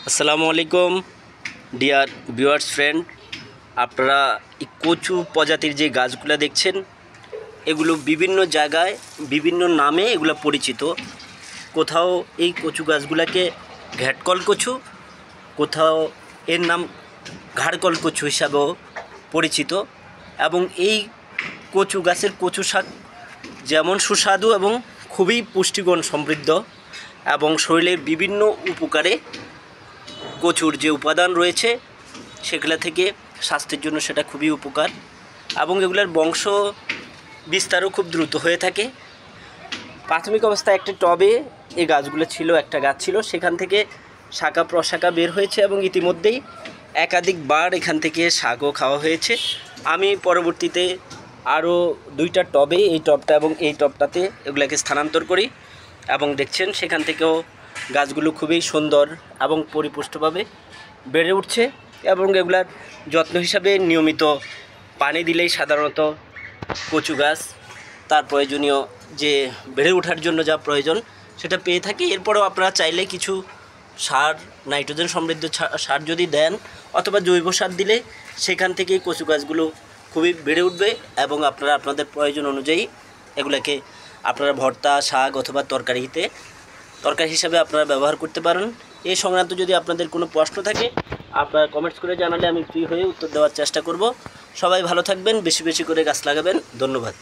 আসসালামু আলাইকুম dear viewers friend, আপনারা এই কচু প্রজাতির যে গাছগুলো দেখছেন এগুলো বিভিন্ন জায়গায় বিভিন্ন নামে এগুলো পরিচিত। কোথাও এই কচু গাছগুলোকে ঘ্যাটকল কচু, কোথাও এর নাম ঘাড়কল কচু হিসাবেও পরিচিত। এবং এই কচু গাছের কচু শাক যেমন সুস্বাদু এবং খুবই পুষ্টিগুণ সমৃদ্ধ এবং শরীরের বিভিন্ন উপকারে কচুর যে উপাদান রয়েছে সেগুলো থেকে স্বাস্থ্যের জন্য সেটা খুবই উপকার এবং এগুলোর বংশ বিস্তারও খুব দ্রুত হয়ে থাকে। প্রাথমিক অবস্থায় একটা টবে এই গাছগুলো ছিল, একটা গাছ ছিল, সেখান থেকে শাখা প্রশাখা বের হয়েছে এবং ইতিমধ্যেই একাধিকবার এখান থেকে শাকও খাওয়া হয়েছে। আমি পরবর্তীতে আরও দুইটা টবে, এই টবটা এবং এই টবটাতে এগুলোকে স্থানান্তর করি এবং দেখছেন সেখান থেকেও গাছগুলো খুবই সুন্দর এবং পরিপুষ্টভাবে বেড়ে উঠছে। এবং এগুলার যত্ন হিসাবে নিয়মিত পানি দিলেই সাধারণত কচু গাছ তার প্রয়োজনীয় যে বেড়ে ওঠার জন্য যা প্রয়োজন সেটা পেয়ে থাকি। এরপরেও আপনারা চাইলে কিছু সার, নাইট্রোজেন সমৃদ্ধ সার যদি দেন অথবা জৈব সার দিলে সেখান থেকেই কচু গাছগুলো খুবই বেড়ে উঠবে এবং আপনারা আপনাদের প্রয়োজন অনুযায়ী এগুলাকে আপনারা ভর্তা, শাক অথবা তরকারি হিসাবে আপনারা ব্যবহার করতে পারেন। এই সংক্রান্ত যদি আপনাদের কোনো প্রশ্ন থাকে আপনারা কমেন্টস করে জানালে আমি ফ্রি হয়ে উত্তর দেওয়ার চেষ্টা করব। সবাই ভালো থাকবেন, বেশি বেশি করে গাছ লাগাবেন। ধন্যবাদ।